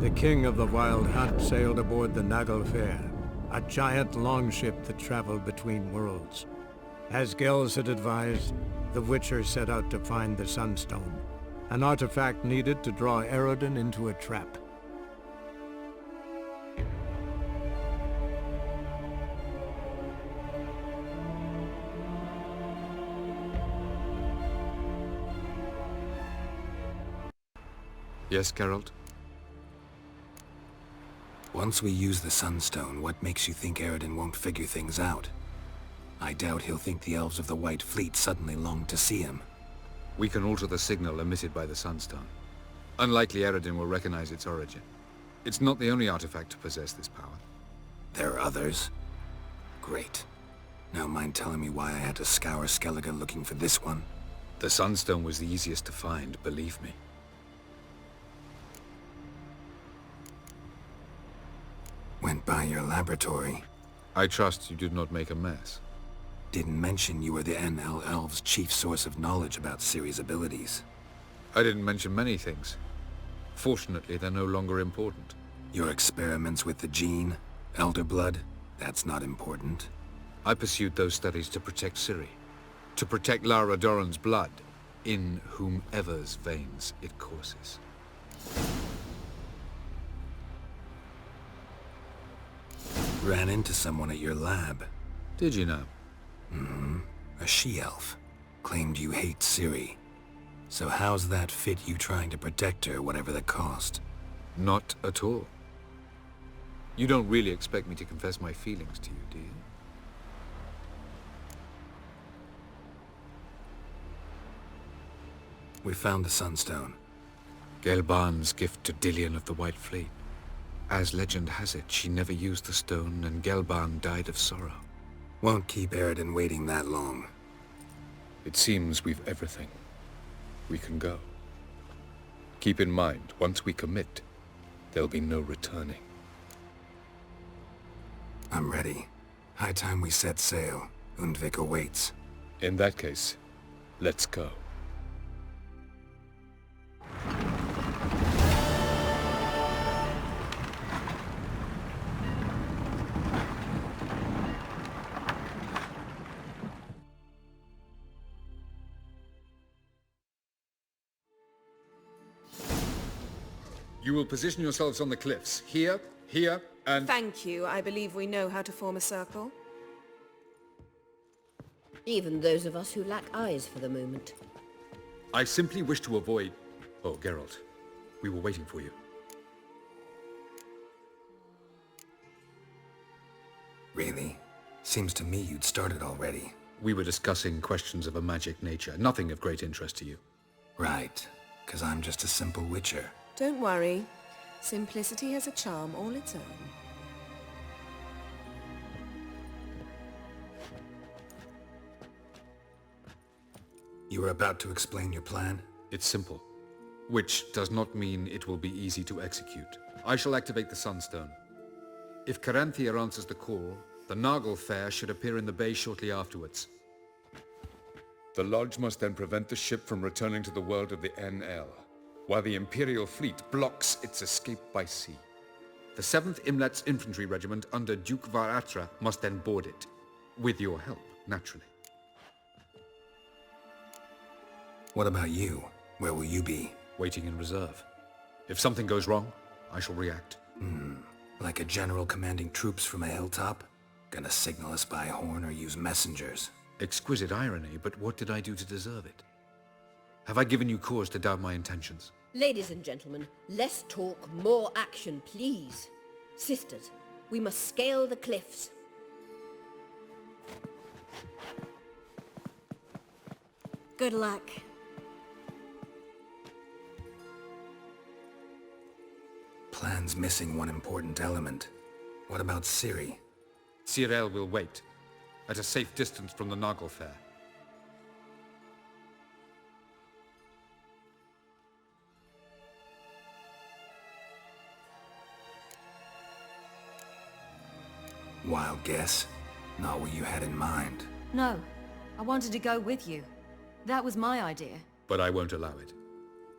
The king of the Wild Hunt sailed aboard the Naglfar, a giant longship that traveled between worlds. As Gels had advised, the Witcher set out to find the Sunstone, an artifact needed to draw Eredin into a trap. Yes, Geralt? Once we use the Sunstone, what makes you think Eredin won't figure things out? I doubt he'll think the Elves of the White Fleet suddenly longed to see him. We can alter the signal emitted by the Sunstone. Unlikely Eredin will recognize its origin. It's not the only artifact to possess this power. There are others? Great. Now mind telling me why I had to scour Skellige looking for this one? The Sunstone was the easiest to find, believe me. Went by your laboratory. I trust you did not make a mess. Didn't mention you were the NL Elves' chief source of knowledge about Ciri's abilities. I didn't mention many things. Fortunately, they're no longer important. Your experiments with the gene, Elder Blood, that's not important. I pursued those studies to protect Ciri. To protect Lara Dorren's blood, in whomever's veins it courses. Ran into someone at your lab. Did you know? A she-elf. Claimed you hate Ciri. So how's that fit you trying to protect her, whatever the cost? Not at all. You don't really expect me to confess my feelings to you, do you? We found the Sunstone. Gelban's gift to Dillion of the White Fleet. As legend has it, she never used the stone, and Gelban died of sorrow. Won't keep Eredin waiting that long. It seems we've everything. We can go. Keep in mind, once we commit, there'll be no returning. I'm ready. High time we set sail. Undvik awaits. In that case, let's go. You will position yourselves on the cliffs. Here, here, and... Thank you. I believe we know how to form a circle. Even those of us who lack eyes for the moment. I simply wish to avoid... Oh, Geralt. We were waiting for you. Really? Seems to me you'd started already. We were discussing questions of a magic nature. Nothing of great interest to you. Right. 'Cause I'm just a simple witcher. Don't worry. Simplicity has a charm all its own. You were about to explain your plan? It's simple. Which does not mean it will be easy to execute. I shall activate the Sunstone. If Caranthia answers the call, the Naglfar should appear in the bay shortly afterwards. The Lodge must then prevent the ship from returning to the world of the NL, while the Imperial fleet blocks its escape by sea. The 7th Imlet's Infantry Regiment under Duke Var-Attre must then board it. With your help, naturally. What about you? Where will you be? Waiting in reserve. If something goes wrong, I shall react. Like a general commanding troops from a hilltop? Gonna signal us by horn or use messengers? Exquisite irony, but what did I do to deserve it? Have I given you cause to doubt my intentions? Ladies and gentlemen, less talk, more action, please. Sisters, we must scale the cliffs. Good luck. Plan's missing one important element. What about Ciri? Cyril will wait, at a safe distance from the Naglfar. Wild guess? Not what you had in mind. No, I wanted to go with you. That was my idea. But I won't allow it.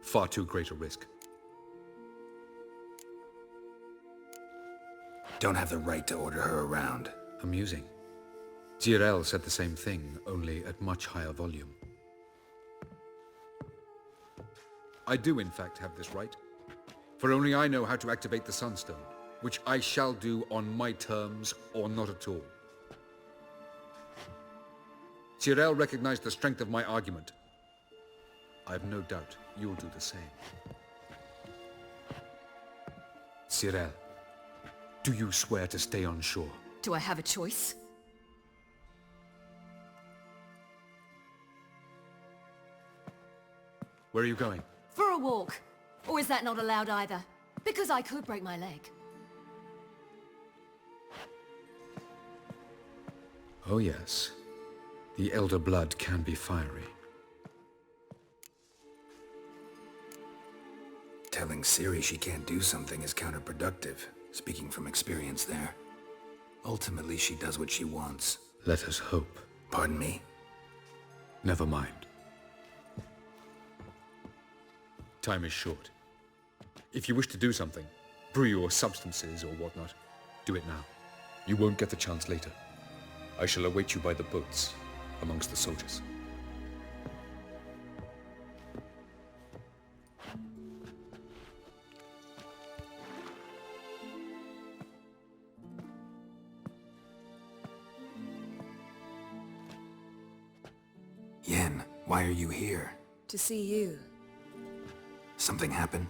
Far too great a risk. Don't have the right to order her around. Amusing. Jirel said the same thing, only at much higher volume. I do in fact have this right, for only I know how to activate the Sunstone, which I shall do on my terms or not at all. Jirel recognized the strength of my argument. I have no doubt you'll do the same. Jirel, do you swear to stay on shore? Do I have a choice? Where are you going? For a walk. Or is that not allowed either? Because I could break my leg. Oh yes. The Elder Blood can be fiery. Telling Ciri she can't do something is counterproductive, speaking from experience there. Ultimately, she does what she wants. Let us hope. Pardon me? Never mind. Time is short. If you wish to do something, brew your substances or whatnot, do it now. You won't get the chance later. I shall await you by the boats, amongst the soldiers. Yen, why are you here? To see you. Something happen?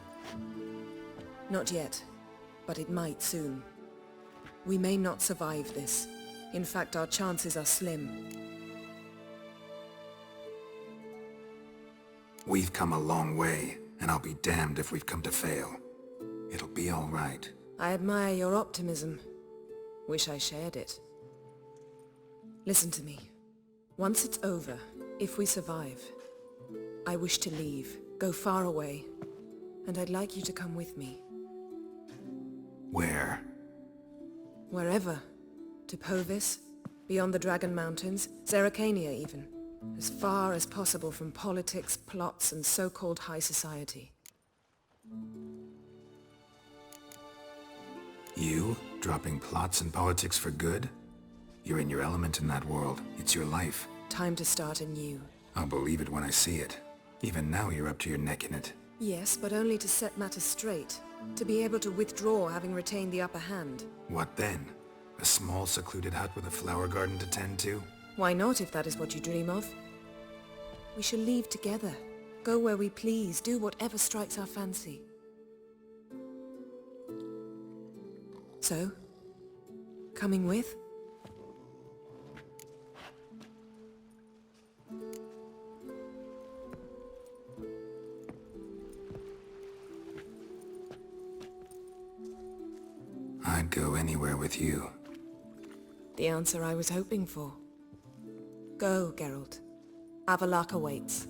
Not yet, but it might soon. We may not survive this. In fact, our chances are slim. We've come a long way, and I'll be damned if we've come to fail. It'll be all right. I admire your optimism. Wish I shared it. Listen to me. Once it's over, if we survive, I wish to leave, go far away, and I'd like you to come with me. Where? Wherever. To Povis, beyond the Dragon Mountains, Zerrikania even. As far as possible from politics, plots, and so-called high society. You? Dropping plots and politics for good? You're in your element in that world. It's your life. Time to start anew. I'll believe it when I see it. Even now you're up to your neck in it. Yes, but only to set matters straight. To be able to withdraw having retained the upper hand. What then? A small secluded hut with a flower garden to tend to? Why not, if that is what you dream of? We shall leave together. Go where we please, do whatever strikes our fancy. So? Coming with? I'd go anywhere with you. The answer I was hoping for. Go, Geralt. Avallac'h awaits.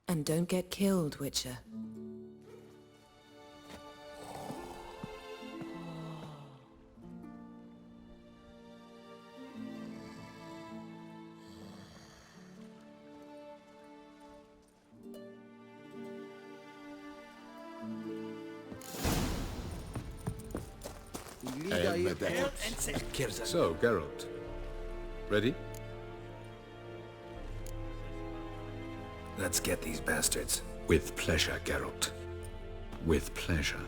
And don't get killed, Witcher. So, Geralt. Ready? Let's get these bastards. With pleasure, Geralt. With pleasure.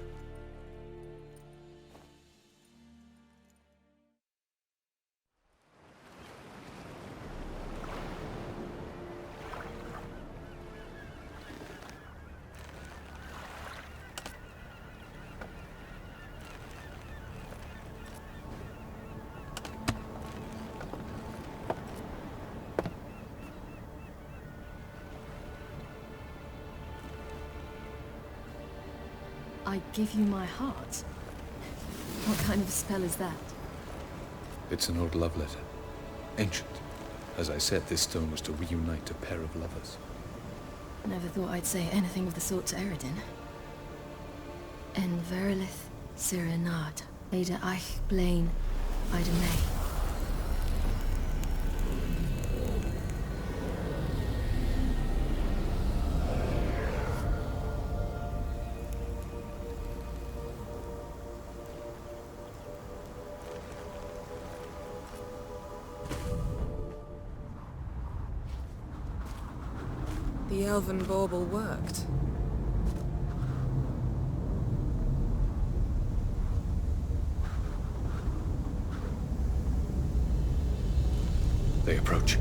I give you my heart? What kind of spell is that? It's an old love letter. Ancient. As I said, this stone was to reunite a pair of lovers. Never thought I'd say anything of the sort to Eredin. En verilith Sirenad, Ada Eich Blaine, Ida May. elven bauble worked. They approach.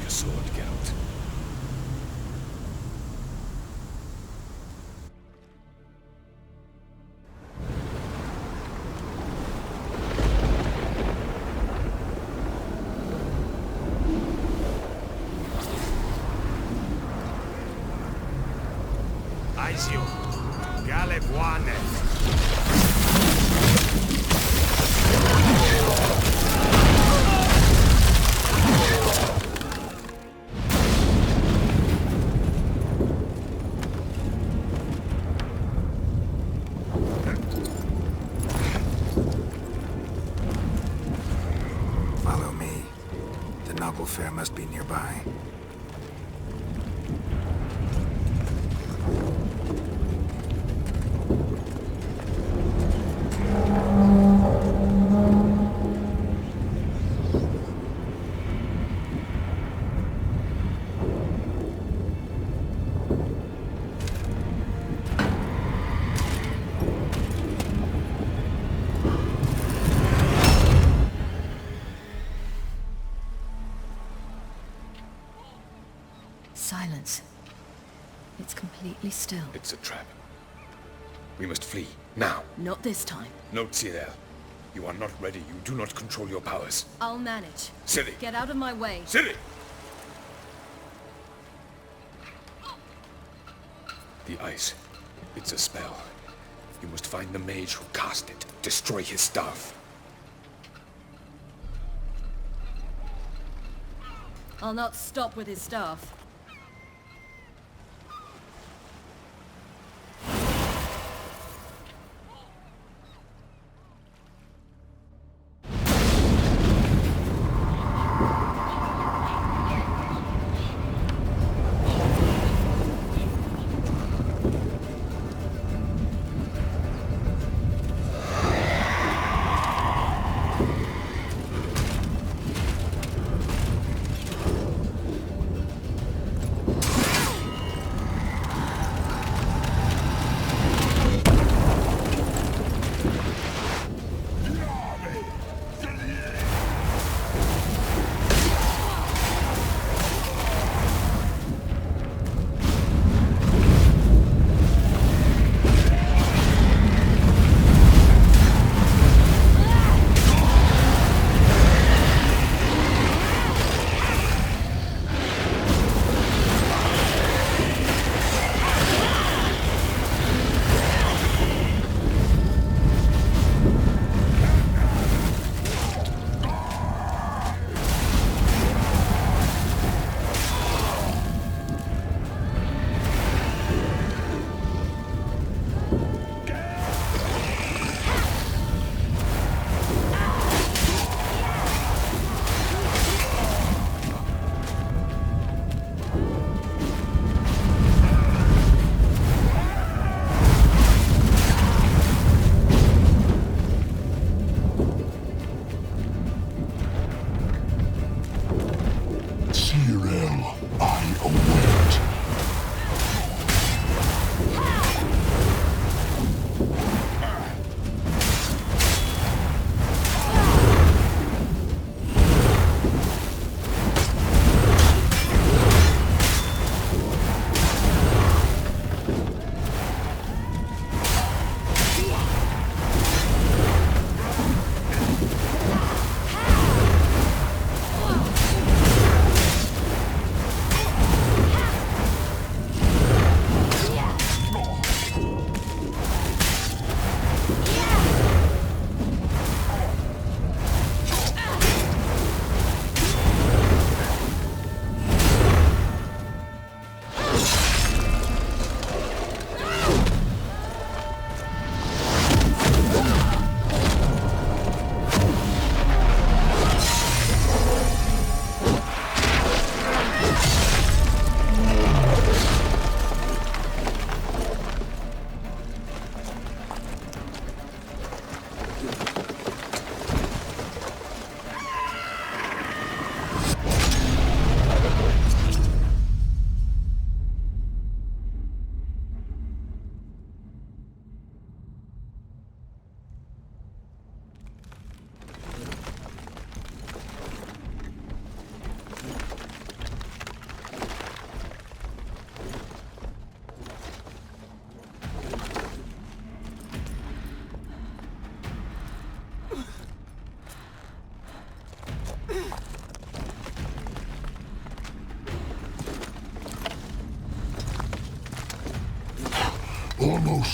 Sword, Geralt. Aizio, Galebuane. Follow me. The Noggle Fair must be nearby. Silence. It's completely still. It's a trap. We must flee, now. Not this time. Note, Cyril. You are not ready. You do not control your powers. I'll manage. Ciri! Get out of my way. Ciri! The ice. It's a spell. You must find the mage who cast it. Destroy his staff. I'll not stop with his staff.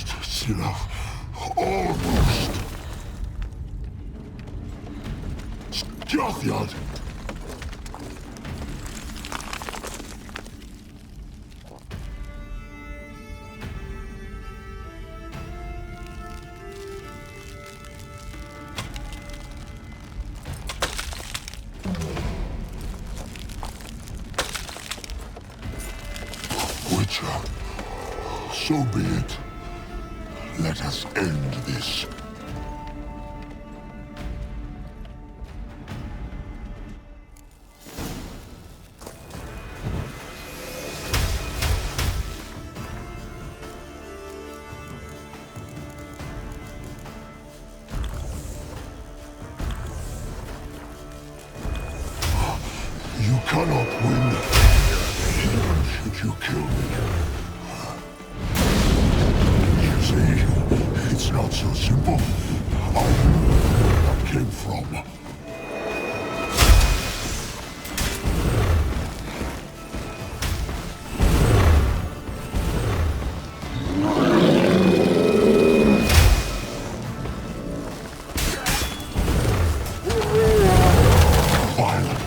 Almost, Scylla. Almost. Skjatjad! Witcher, so be it. Let us end this. You cannot win, even should you kill me. You see, it's not so simple. I know where that came from. Violent.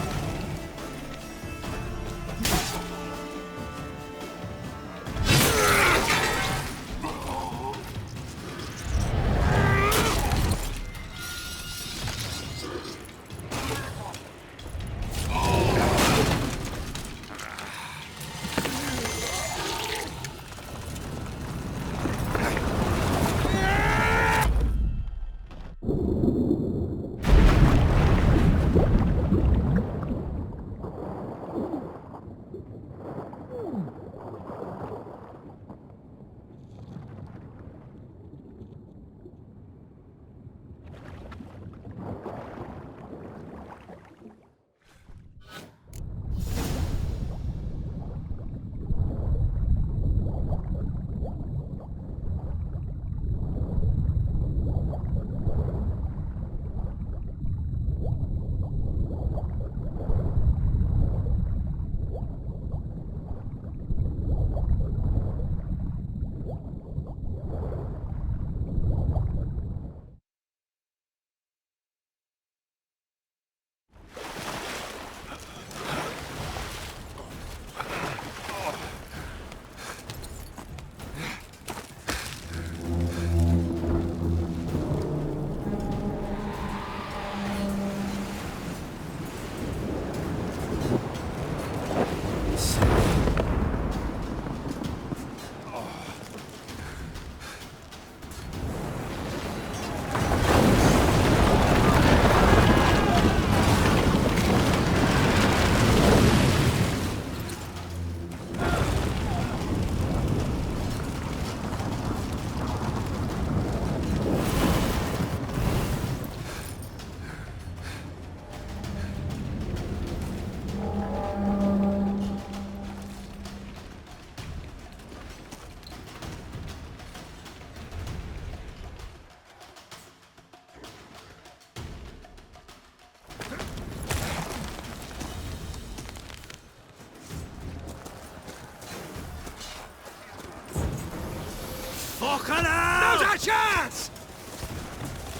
Not a chance!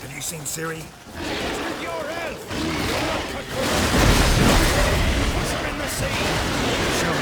Have you seen Ciri? With your help! Push her in the sea! Show me.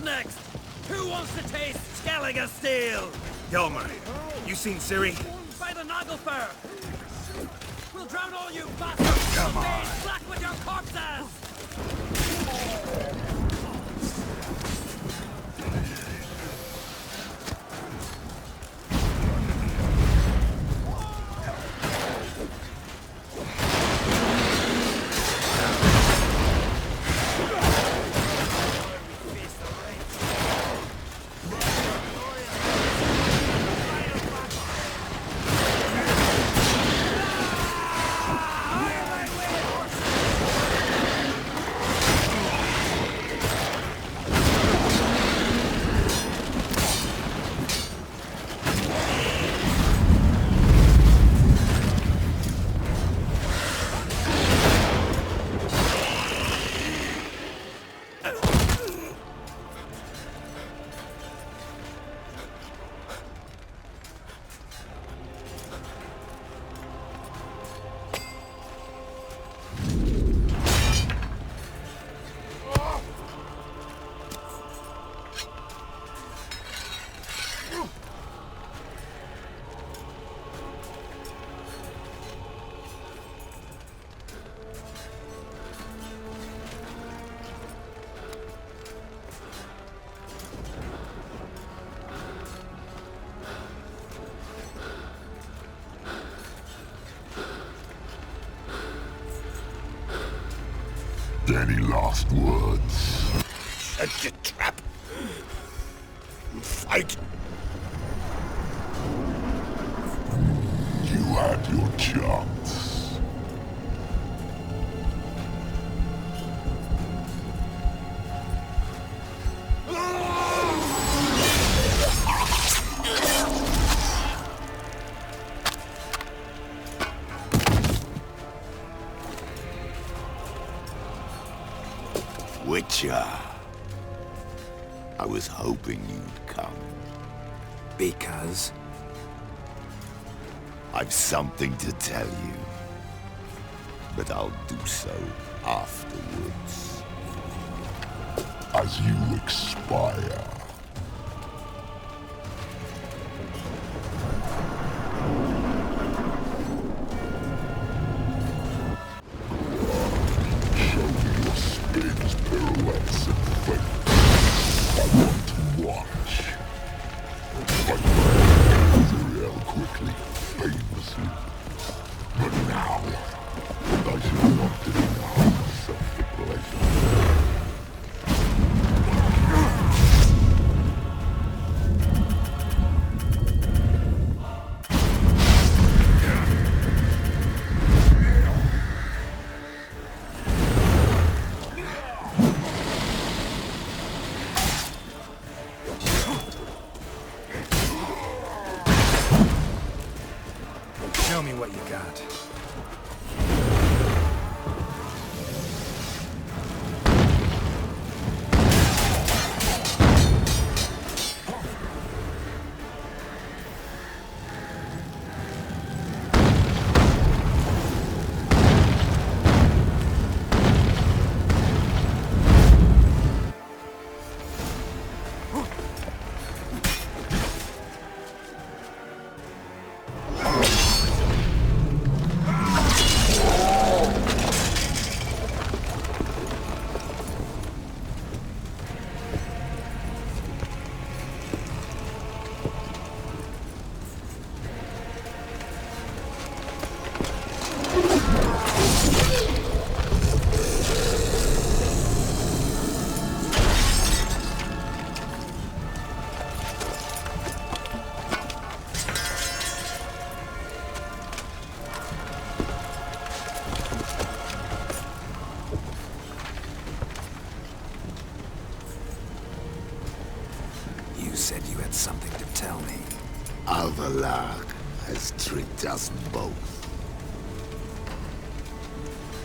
Next! Who wants to taste Skellige steel? Hjalmar, you seen Ciri? By the Naglfar! We'll drown all you bastards! Come on. Black with your corpses! Any last words? Set your trap. Fight. You had your chance. Witcher. I was hoping you'd come. Because? I've something to tell you. But I'll do so afterwards. As you expire. Show me your spins, pirouettes, and fate. I want to watch. Like Azrael quickly, famously. But now, I should want to deny myself the pleasure. Show me what you got. You said you had something to tell me. Alvalark has tricked us both.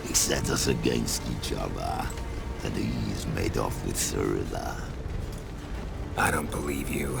He set us against each other, and he's made off with Cirilla. I don't believe you.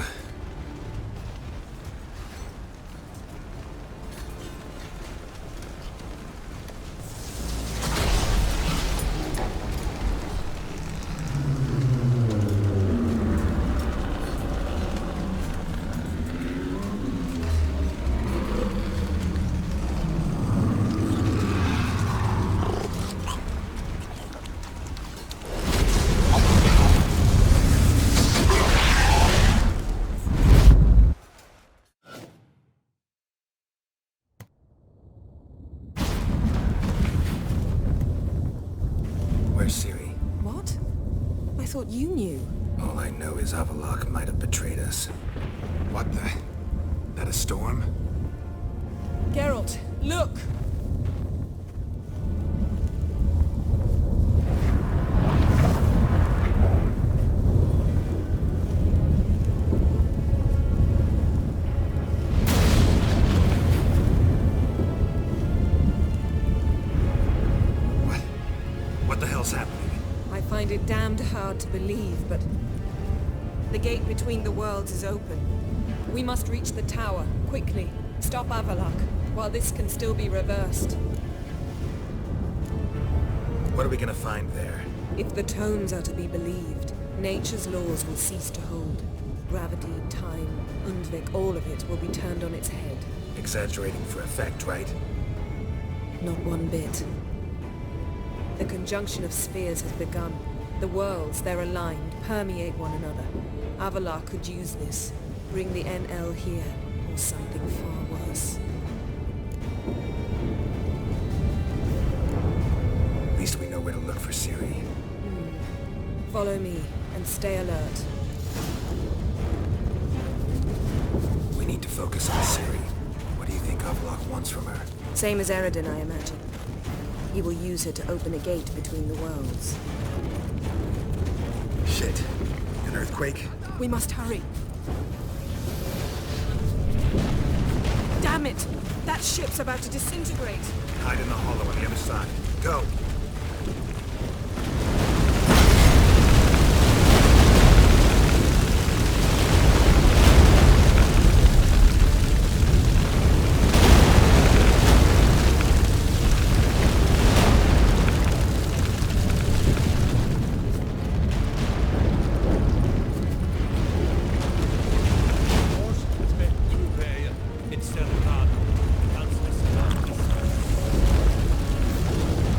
Where's Ciri? What? I thought you knew. All I know is Avallac'h might have betrayed us. What the? That a storm? Geralt, look! What the hell's happening? I find it damned hard to believe, but the gate between the worlds is open. We must reach the tower, quickly. Stop Avallac'h, while this can still be reversed. What are we gonna find there? If the tomes are to be believed, nature's laws will cease to hold. Gravity, time, Undvik, all of it will be turned on its head. Exaggerating for effect, right? Not one bit. The conjunction of spheres has begun. The worlds, they're aligned, permeate one another. Avallac'h could use this. Bring the NL here, or something far worse. least we know where to look for Ciri. Follow me, and stay alert. We need to focus on Ciri. What do you think Avlok wants from her? Same as Eredin, I imagine. He will use her to open a gate between the worlds. Shit. An earthquake? We must hurry. Damn it! That ship's about to disintegrate. Hide in the hollow on the other side. Go!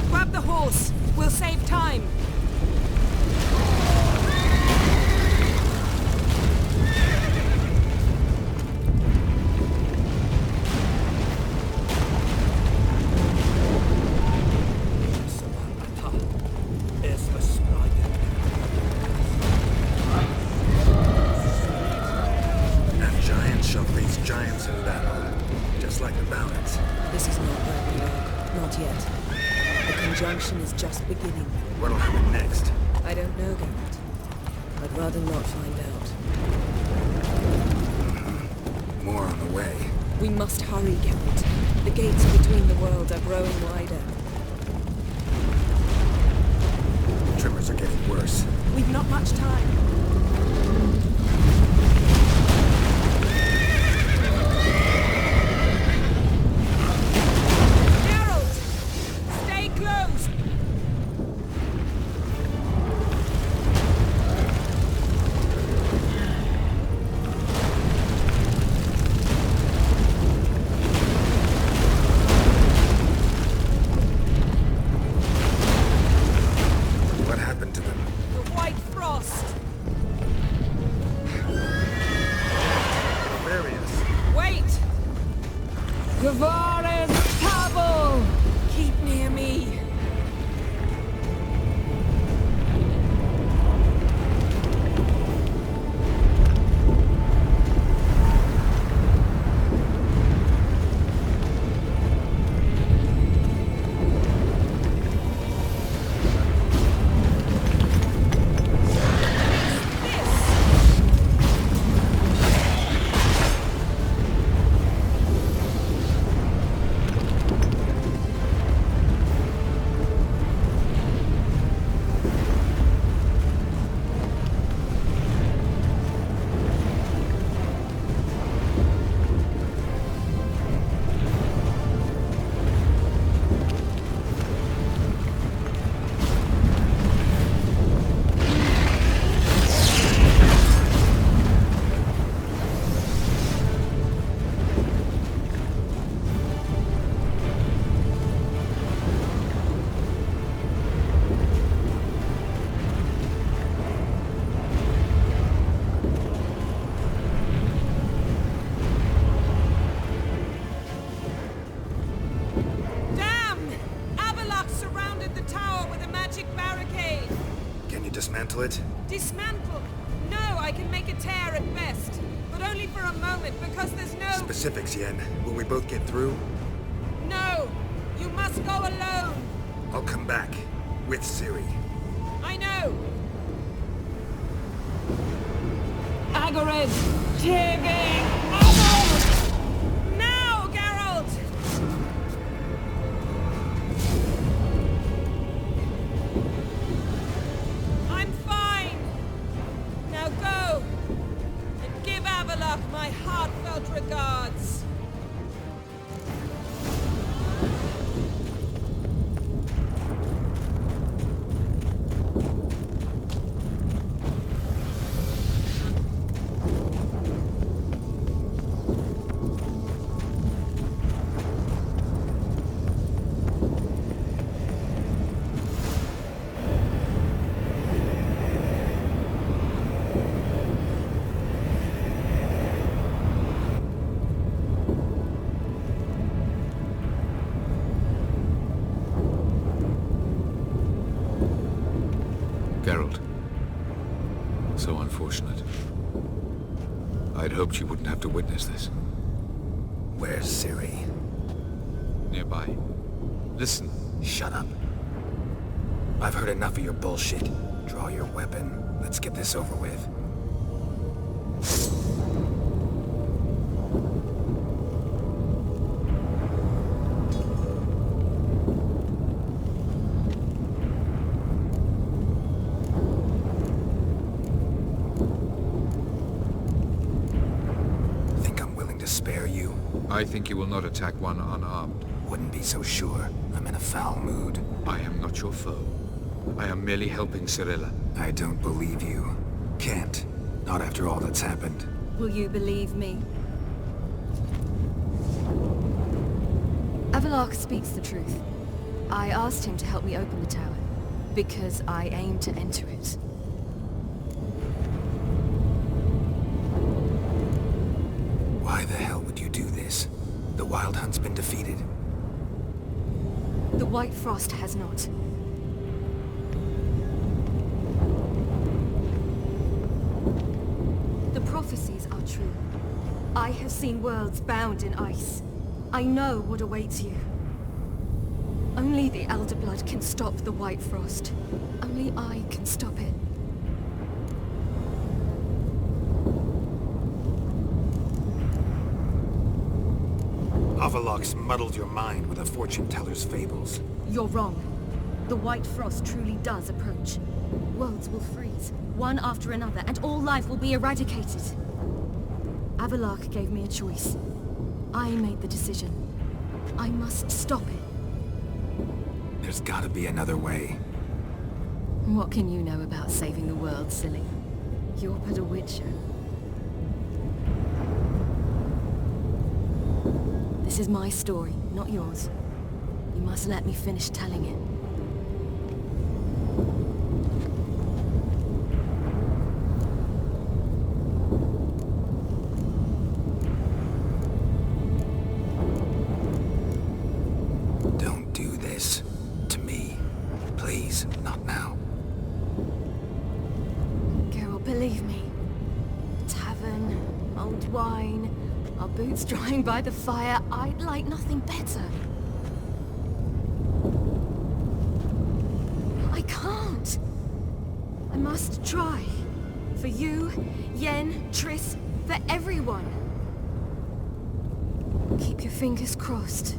Grab the horse. We'll save time. That giant shall face giants in battle. Just like the balance. This is not where we are. Not yet. The conjunction is just beginning. What'll happen next? I don't know, Geralt. I'd rather not find out. More on the way. We must hurry, Geralt. The gates between the worlds are growing wider. The tremors are getting worse. We've not much time. Geralt! Stay close! What happened to them? The White Frost! Various. Wait! Gavarin Tabel! Keep near me. dismantle it? Dismantle? No, I can make a tear at best. But only for a moment, because there's no... Specifics, Yen. Will we both get through? No! You must go alone! I'll come back. With Ciri. I know! Agarid! Tiging! Now, Geralt! I'm fine! Now go! And give Avallac'h my heartfelt regards! So unfortunate. I'd hoped you wouldn't have to witness this. Where's Ciri? Nearby. Listen. Shut up. I've heard enough of your bullshit. Draw your weapon. Let's get this over with. Think I'm willing to spare you? I think you will not attack one unarmed. Wouldn't be so sure. I'm in a foul mood. I am not your foe. I am merely helping Cirilla. I don't believe you. Can't. Not after all that's happened. Will you believe me? Avallac'h speaks the truth. I asked him to help me open the tower, because I aim to enter it. Why the hell would you do this? The Wild Hunt's been defeated. The White Frost has not. The prophecies are true. I have seen worlds bound in ice. I know what awaits you. Only the Elder Blood can stop the White Frost. Only I can stop it. Avallac'h's muddled your mind with a fortune-teller's fables. You're wrong. The White Frost truly does approach. Worlds will freeze, one after another, and all life will be eradicated. Avallac'h gave me a choice. I made the decision. I must stop it. There's gotta be another way. What can you know about saving the world, silly? You're but a witcher. This is my story, not yours. You must let me finish telling it. Don't do this. To me. Please, not now. Geralt, believe me. Tavern, old wine, our boots drying by the fire. I'd like nothing better. I can't. I must try. For you, Yen, Triss, for everyone. Keep your fingers crossed.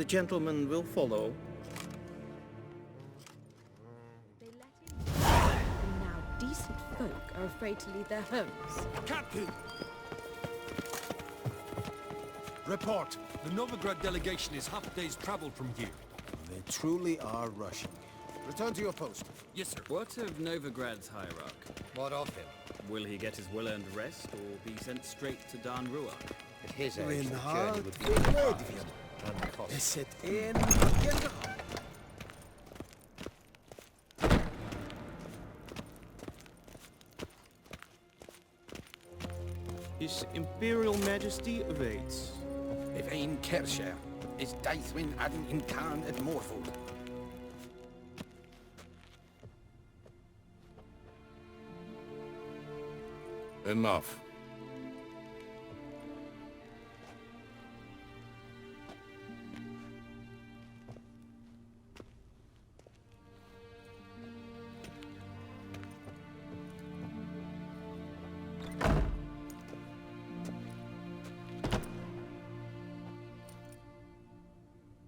The gentleman will follow. They let him and now decent folk are afraid to leave their homes. Captain! Report. The Novigrad delegation is half a day's travel from here. They truly are rushing. Return to your post. Yes, sir. What of Novigrad's hierarch? What of him? Will he get his well-earned rest, or be sent straight to Dan Rua? At his age, the Reinhard, journey would be good hard of you. and costly. Sit in. Get up. His Imperial Majesty awaits. Evain Kersher is Daithwin Adden in Khan at Morford. Enough.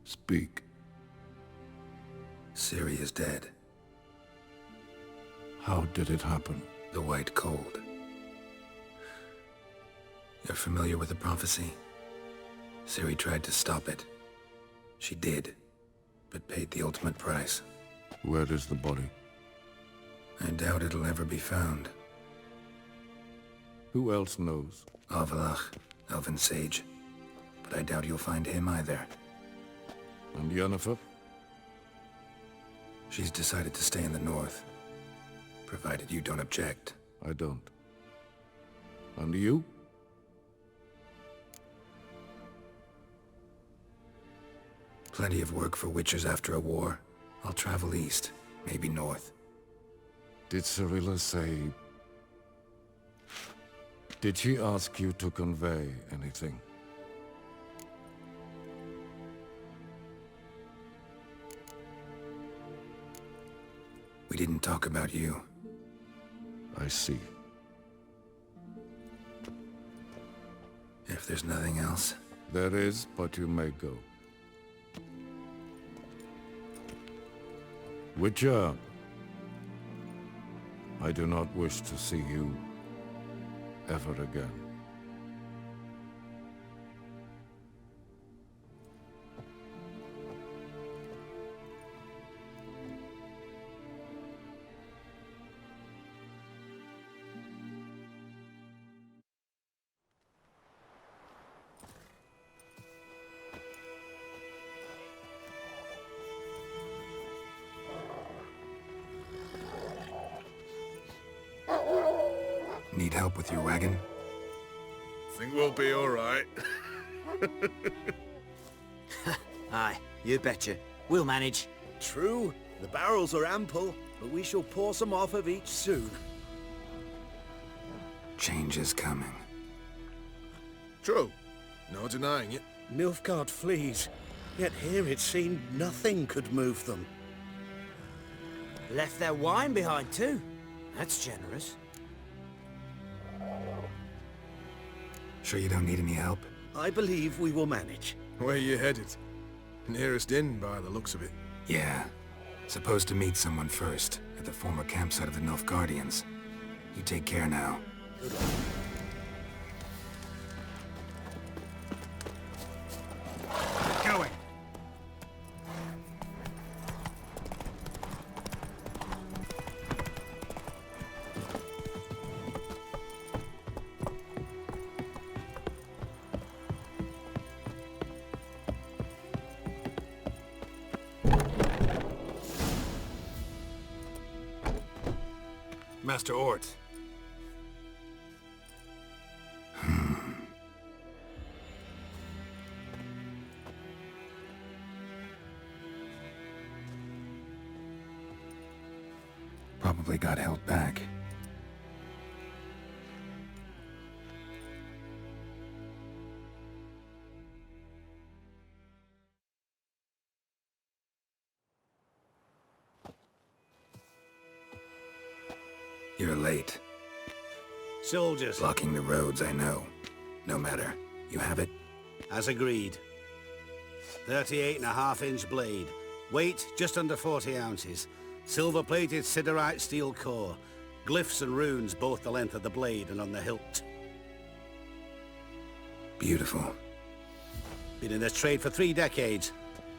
Speak. Ciri is dead. How did it happen? The White Cold. You're familiar with the prophecy? Ciri tried to stop it. She did, but paid the ultimate price. Where is the body? I doubt it'll ever be found. Who else knows? Avallac'h, Elven Sage. But I doubt you'll find him either. And Yennefer? She's decided to stay in the north. Provided you don't object. I don't. And you? Plenty of work for Witchers after a war. I'll travel east, maybe north. Did Cirilla say... Did she ask you to convey anything? We didn't talk about you. I see. If there's nothing else... There is, but you may go. Witcher, I do not wish to see you ever again. Need help with your wagon? Think we'll be all right. Aye, you betcha. We'll manage. True, the barrels are ample, but we shall pour some off of each soon. Change is coming. True. No denying it. Nilfgaard flees, yet here it seemed nothing could move them. Left their wine behind too. That's generous. Sure you don't need any help? I believe we will manage. Where you headed? Nearest inn by the looks of it. Yeah. Supposed to meet someone first, at the former campsite of the Nilfgaardians. You take care now. Going. Master Ort. Probably got held back. You're late. Soldiers. Blocking the roads, I know. No matter. You have it? As agreed. 38.5-inch blade. Weight just under 40 ounces. Silver-plated siderite steel core. Glyphs and runes both the length of the blade and on the hilt. Beautiful. Been in this trade for 3 decades.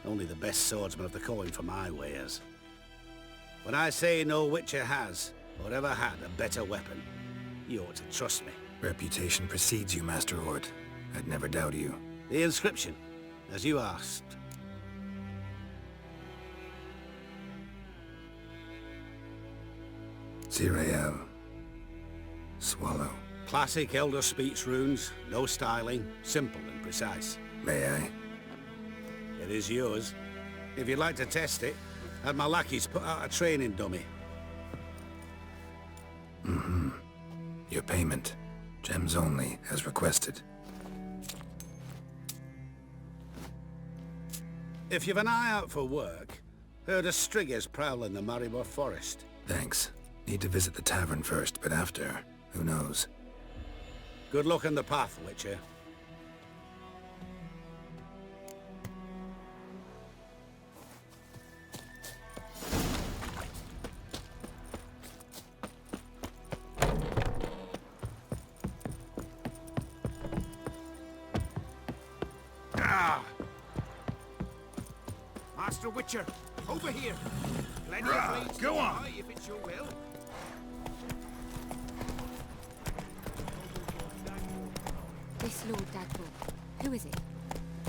Only the best swordsman of the coin for my wares. When I say no Witcher has, or ever had, a better weapon, you ought to trust me. Reputation precedes you, Master Hort. I'd never doubt you. The inscription, as you asked. Zirael. Swallow. Classic Elder Speech runes, no styling, simple and precise. May I? It is yours. If you'd like to test it, had my lackeys put out a training dummy. Mm-hmm. Your payment. Gems only, as requested. If you've an eye out for work, heard of Striggers prowling the Maribor Forest. Thanks. Need to visit the tavern first, but after, who knows? Good luck on the path, Witcher. Master Witcher, over here. Plenty of blades go to on. buy if it's your will. This Lord Dagwood, who is it?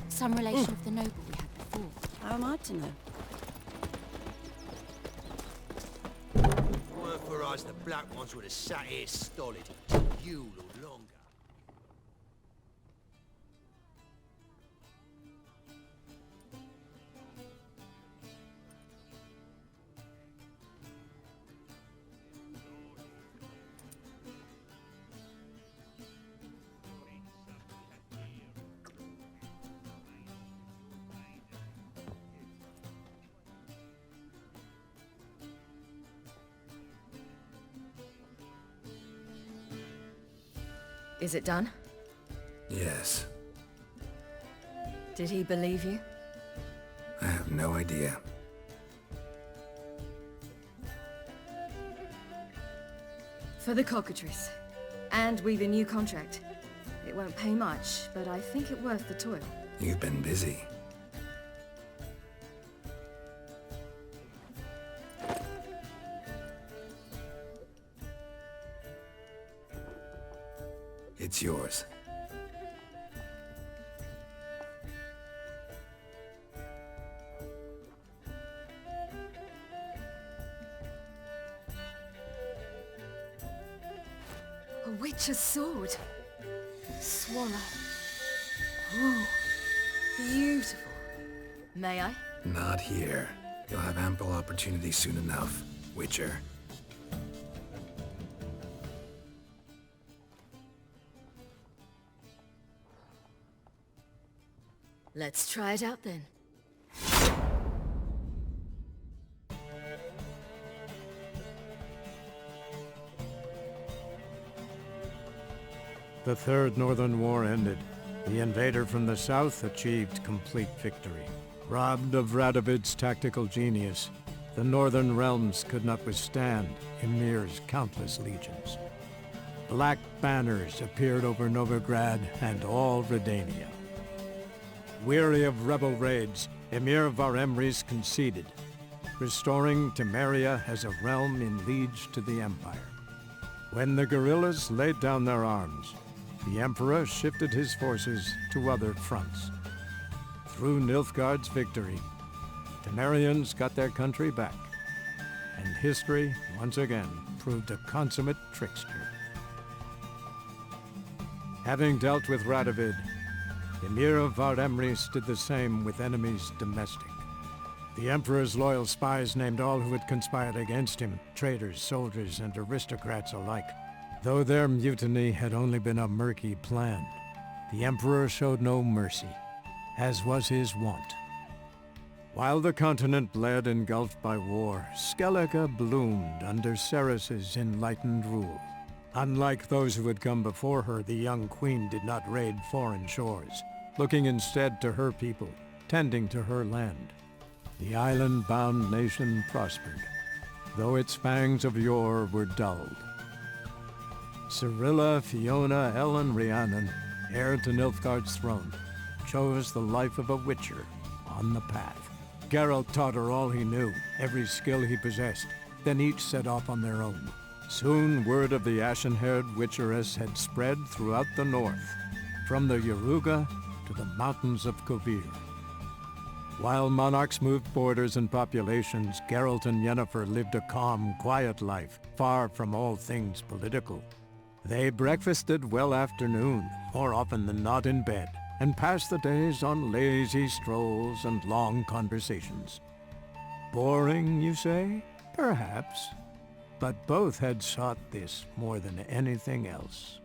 Some relation of the noble we had before. How am I to know? Were for us, the black ones would have sat here stolid. You no longer. Is it done? Yes. Did he believe you? I have no idea. For the cockatrice. And we've a new contract. It won't pay much, but I think it worth the toil. You've been busy. It's yours. A witcher's sword. Swallow. Ooh, beautiful. May I? Not here. You'll have ample opportunity soon enough, Witcher. Let's try it out then. The Third Northern War ended. The invader from the south achieved complete victory. Robbed of Radovid's tactical genius, the northern realms could not withstand Ymir's countless legions. Black banners appeared over Novigrad and all Redania. Weary of rebel raids, Ymir Varemris conceded, restoring Temeria as a realm in liege to the Empire. When the guerrillas laid down their arms, the Emperor shifted his forces to other fronts. Through Nilfgaard's victory, Temerians got their country back, and history once again proved a consummate trickster. Having dealt with Radovid, Ymir of Varemris did the same with enemies domestic. The Emperor's loyal spies named all who had conspired against him, traitors, soldiers, and aristocrats alike. Though their mutiny had only been a murky plan, the Emperor showed no mercy, as was his wont. While the continent bled engulfed by war, Skellige bloomed under Ceres's enlightened rule. Unlike those who had come before her, the young queen did not raid foreign shores, looking instead to her people, tending to her land. The island-bound nation prospered, though its fangs of yore were dulled. Cirilla, Fiona, Ellen, Rhiannon, heir to Nilfgaard's throne, chose the life of a witcher on the path. Geralt taught her all he knew, every skill he possessed. Then each set off on their own. Soon word of the ashen-haired witcheress had spread throughout the north, from the Yaruga to the mountains of Kovir. While monarchs moved borders and populations, Geralt and Yennefer lived a calm, quiet life, far from all things political. They breakfasted well after noon, more often than not in bed, and passed the days on lazy strolls and long conversations. Boring, you say? Perhaps. But both had sought this more than anything else.